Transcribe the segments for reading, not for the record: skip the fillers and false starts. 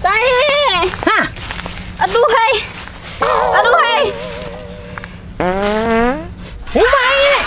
Kai. Hah? Aduh, hai. Aduh, hai. Umay ini.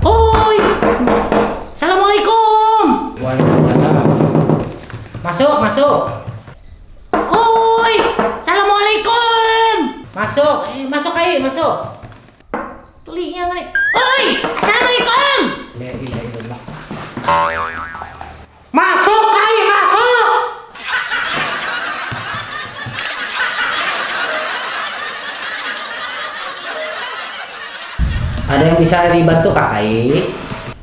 Hoi. Assalamualaikum. Waalaikumsalam. Masuk, masuk. Hoi. Assalamualaikum. Masuk, masuk Kai, masuk. Tulisnya nih. Hoi. Assalamualaikum. La ilaha illallah. Masuk Kai, masuk. Ada yang bisa dibantu Kak Kai?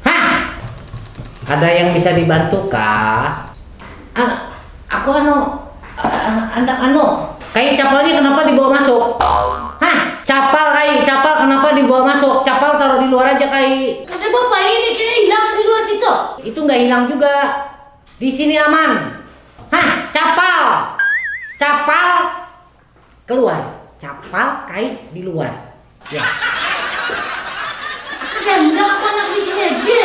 Hah? Ada yang bisa dibantu Kak? Aku anak Kai capalnya kenapa dibawa masuk? Hah? Capal kenapa dibawa masuk? Capal taruh di luar aja Kai. Kata bapak ini kayaknya hilang di luar situ. Itu nggak hilang juga. Di sini aman. Hah? Capal keluar. Capal Kai di luar. Ya. Hendak aku anak di sini aja.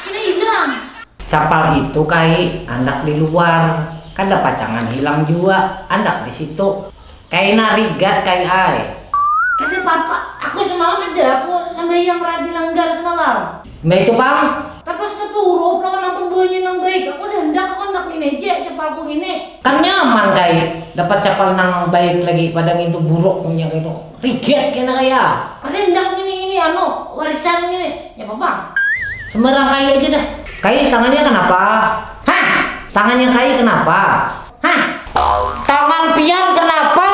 Kita hilang. Capal itu Kai, anak di luar. Kan ada pacangan hilang juga, anak di situ. Kai narigat Kai ai. Kata papa, aku semalam ada, aku sampai yang rabi langgar semalam. Mbak itu Bang, Tapos na puro, pernah nang pembuahnya nang baik. Aku udah hendak aku anak ini aja, capalku gini. kan nyaman Kai. Dapat capal nang baik lagi padang itu buruk punya gitu. Rigat kena kaya. Ada hendak ini warisan gini. Ya papa. Sembarang Kai aja dah. Kai tangannya kenapa? Hah? Tangannya Kai kenapa? Hah? Tangan pian kenapa?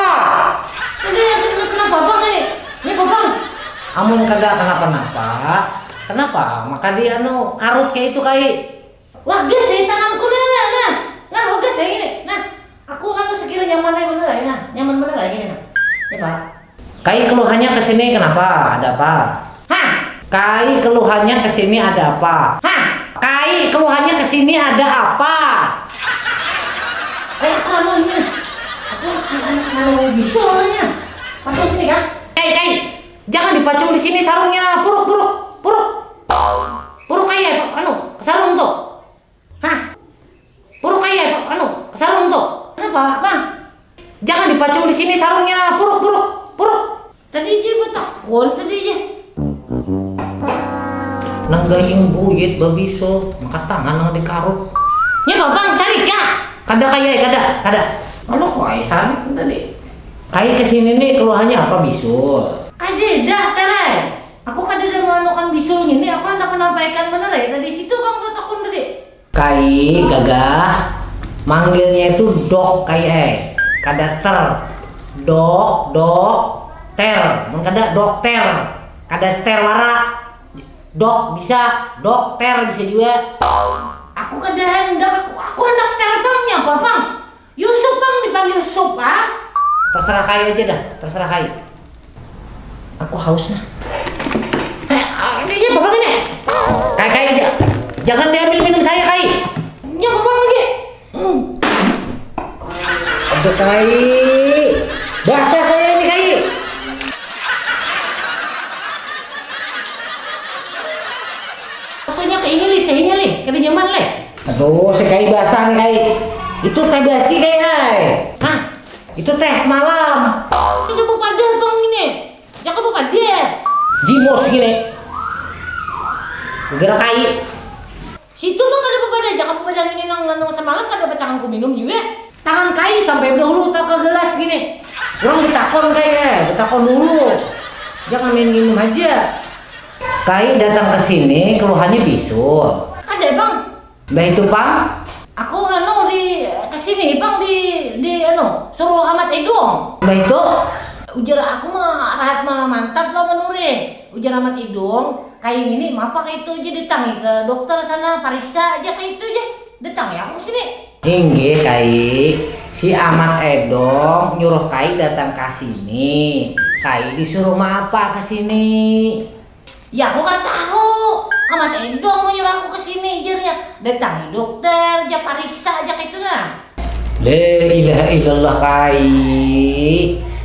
Tadi kenapa bang ini? Ini papa. Amun kagak kenapa-napa. Kenapa? Maka dia karut kayak itu Kai. Wah gas ya tanganku nah. Nah gas ya gini. Nah aku sekira nyaman aja bener ya nah. Nyaman bener aja gini nah. Ya pak. Kai keluhannya kesini kenapa? Ada apa? Hah? Kai keluhannya kesini ada apa? Hah? Kai keluhannya kesini ada apa? Aku ini. Aku anak bisa orangnya. Masuk sini kan? Kai, jangan dipacung di sini sarungnya. Puruk. Puruk kayak sarung tuh. Hah? Puruk kayak sarung tuh. Kenapa bang? Jangan dipacung di sini sarungnya. Puruk. Tadi aja betakon tadi aja. Nanggaling buyit babiso, maka tangan nang dikarut. Ya bang, cari kah? Kada kada. Kalau kok aisan tadi. Kai kesini nih keluhannya apa bisul? Dah terai. Aku kada manukan bisul ini. Aku hendak menampaikan bener ya. Tadi situ bang betakon tadi. Kai gagah manggilnya itu dok kai kada ter. Dok ter, mengkada dokter, kada ter wara. Dok bisa, dokter bisa juga. Aku kada hendak. Aku hendak terbangnya apa bang? Yusuf bang dipanggil Sup ah? Terserah Kai aja dah, terserah Kai. Aku haus nah. Ini aja bapak ini. Kai aja. Jangan diambil minum saya Kai. Ya bapak lagi. Aduh Kai. Basah saya ini Kai. Rasanya kayak ini tehnya li, kada nyaman le. Aduh, si Kai basah nih Kai. Itu teh basi Kai. Hah? Itu teh semalam. Ini bapak dia bang ini. Jangan bapak dia. Jimos gini. Gerak Kai. Situ tuh kada bapak dia. Jangan bapak dia ini nang semalam kada bacanganku minum juga. Tangan Kai sampai dahulu tak ke gelas gini. Kurang becakon Kai becakon dulu. Jangan main minum aja. Kai datang ke sini keluhannya bisul. Ada bang. Mbak itu Pang? Aku di kesini bang di suruh Ahmad Idung. Mbak itu? Ujar aku mah rahat mah mantap lah menurut. Ujar Ahmad Idung kayak gini, mapa kayak itu aja ditangi ke dokter sana periksa aja kayak itu aja. Datang ya aku sini. Inggih kai, si Ahmad Edong nyuruh kai datang ke sini. Kai disuruh apa ke sini? Ya aku kan tahu. Ahmad Edong menyuruh aku ke sini jernya. Datangi dokter, aja pariksa aja kayak itu nah. La ilaha illallah kai.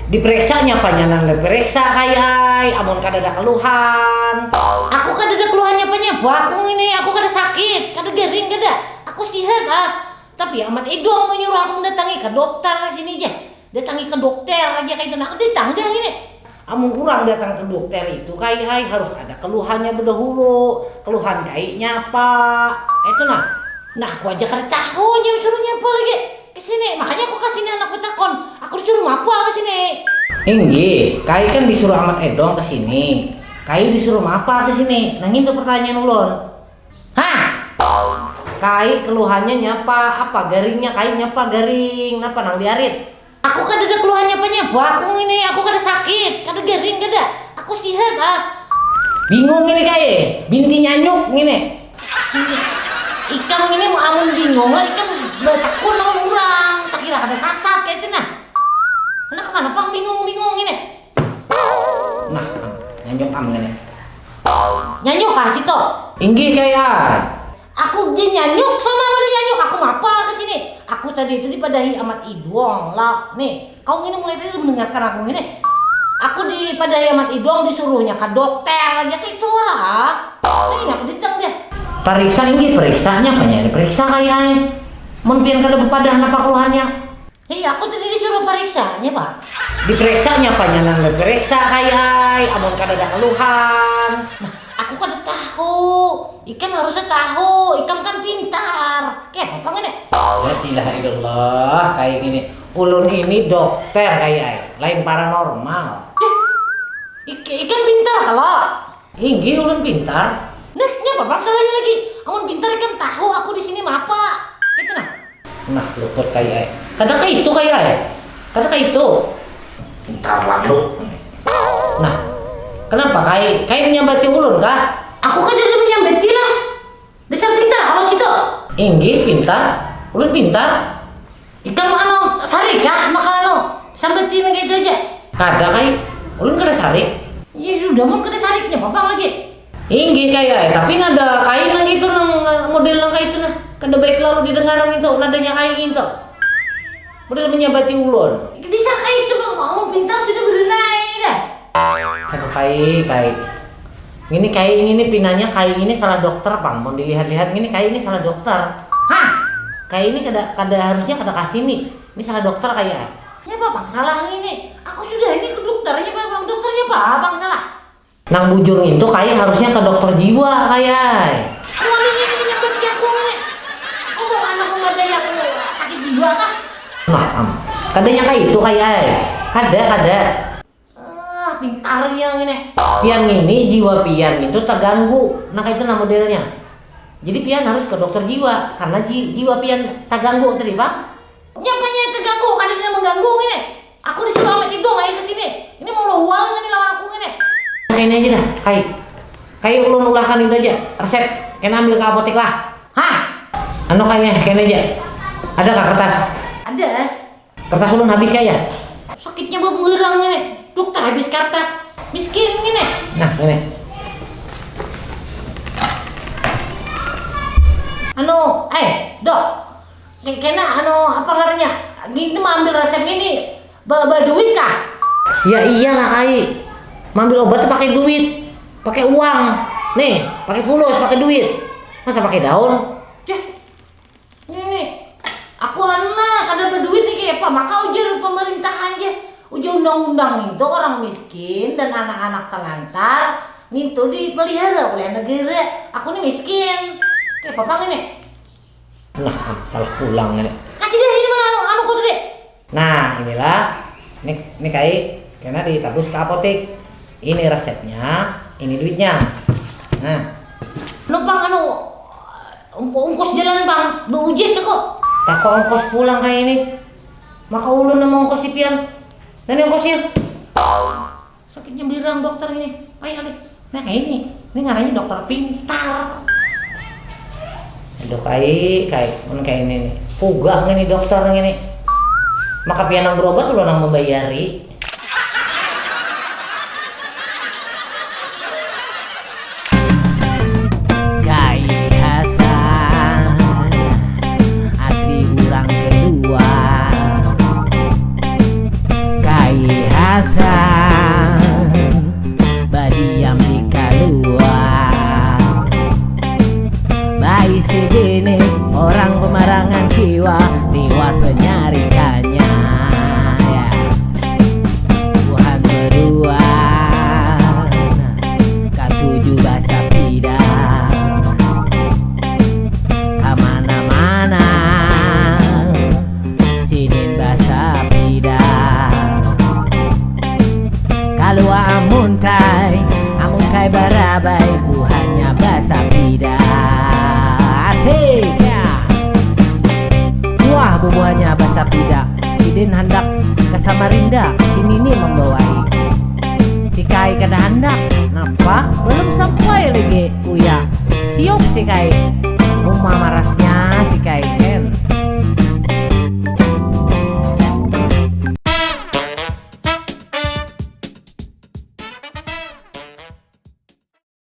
Diperiksa nyapa nyanang diperiksa kai ai, amun kada ada keluhan. Aku kan ada keluhannya apa aku ini, aku kada sakit, kada garing kada. Aku sehat ah. Tapi Ahmad Edong menyuruh aku datangi ke dokter sini aja. Datangi ke dokter aja kayak itu nah. Aku datang dah ini. Amun kurang datang ke dokter itu kai ai harus ada keluhannya berdahulu. Keluhan kai nyapa. Itu nah. Nah aku aja kada tahu nya suruh nyapa lagi ke sini. Makanya aku ke sini anak betakon. Aku disuruh apa ke sini? Inggih, kai kan disuruh Ahmad Edong ke sini. Kai disuruh apa ke sini? Nang itu pertanyaan ulun. Hah? Kai keluhannya nyapa? Apa garingnya kai nyapa garing? Napa nang diarit? Aku kan ada keluhannya apa aku ini, aku kada sakit, kada garing kada. Aku sehat ah. Bingung ini kai, binti nyanyuk ini. Ikam ini mau amun bingung lah, ikam bertakun sama orang. Sakira kada sasat kayak itu nah. Mana kemana pang bingung ini? Nah, nyanyuk am ini. Nyanyuk kah situ? Inggih kai ai. Aku jin nyanyuk sama ada nyanyuk. Aku ngapa ke sini? Aku tadi itu dipadahi Ahmad Edong lah. Nih, kau ini mulai tadi mendengarkan aku ini. Aku dipadahi Ahmad Edong disuruhnya ke dokter aja kayak itu lah. Nah ini aku ditang dia. Periksa inggih, periksanya apa nya? Periksa kai ai. Mun pian kada bepadah apa keluhannya? Iya, aku tadi disuruh periksanya, Pak. Diperiksanya apa nya nang diperiksa kai ai, amun kada ada keluhan. Nah, aku kan tahu. Ikam harusnya tahu. Ikam kan pintar. Kayak apa ini? La ilaha illallah kayak gini. Ulun ini dokter kayak lain paranormal. Ikam pintar kalau. Inggih ulun pintar. Nah, nyapa bang salahnya lagi? Amun pintar ikam tahu aku di sini mah apa? Gitu nah. Nah, luput kayak kada kayak itu kayak. Kada kayak itu. Pintar lalu. Nah, kenapa kayak menyambati ulun kah? Aku kan jadi menyambati lah. Dasar pintar kalau situ. Inggih pintar. Ulun pintar. Ikam anu sari kah maka anu sambati kayak itu aja. Kada kayak ulun kada sarik. Ya sudah mun kada sariknya papang lagi. Inggih kayak tapi nada kain nang itu nang model nang kayak itu nah. Kada baik lalu didengar nang itu nadanya kayak gitu. Model menyambati ulun. Dasar kayak itu bang mau pintar sudah berenai dah. Aduh kayak ini pinanya kayak ini salah dokter pang mau dilihat-lihat ini kayak ini salah dokter. Hah? Kayak ini kada harusnya kada kasih nih. Ini salah dokter kayak. Ya bang salah ini. Aku sudah ini ke dokternya bang dokternya apa bang salah? Nang bujur itu kayak harusnya ke dokter jiwa kayak. Awal ini menyambati aku ini. Aku mau anak memadai aku sakit jiwa kah? Nah, kadanya kayak itu kayak. Kada. Pintarnya ini. Pian ini jiwa pian itu terganggu. Nah kayak itu nah modelnya. Jadi pian harus ke dokter jiwa karena jiwa pian terganggu tadi bang. Nyapanya terganggu, kan dia mengganggu ini. Aku disuruh Ahmad Edong aja ke sini. Ini mau lual nih lawan aku ini. Kayaknya aja dah, kayak ulun ulahkan itu aja resep, kena ambil ke apotek lah. Hah? Anu kayaknya aja. Ada kah kertas? Ada. Kertas ulun habis kayak. Sakitnya bermerang ini. Dokter habis kertas. Miskin ini. Nah, ini. Anu, dok. Kena apa ngarannya? Gini mah ambil resep ini. Duit kah? Ya iyalah kai. Mambil obat pakai duit, pakai uang. Nih, pakai fulus, pakai duit. Masa pakai daun? Ceh. Ini. Aku anak ada berduit nih kayak apa? Maka ujar pemerintahan aja. Ujar undang-undang itu orang miskin dan anak-anak telantar itu dipelihara oleh negara. Aku nih miskin. Kayak apa ini? Nah, salah pulang ini. Kasih deh ini mana anu kok tadi? Nah, inilah. Ini kai karena ditabus ke apotek. Ini resepnya, ini duitnya. Nah, Numpang ongkos jalan bang, beujek ya kok. tak ongkos pulang kayak ini. Maka ulun nama ongkos si pian. Dan ongkosnya. Sakitnya birang dokter ini. Ayo. Nah kayak ini ngarannya dokter pintar. Aduh mun kayak ini nih. Puga ngini dokter ngini. Maka pianang berobat lu nang membayari. Kai Hasan asli urang kedua. Kai Hasan badiam di kaluar. Bayi segini orang pemarangan jiwa lewat penyarikannya ya. Tuhan berdua K7 bahasa pidang kamana-mana sinin bahasa pidang. Kalau amuntai barabai buahnya bahasa pidang. Asik ya. Wah buahnya bahasa pidang. Sidin hendak ke Samarinda, si Nini membawai. Si Kai kada hendak. Napa? Belum sampai lagi. Uya. Siop si Kai.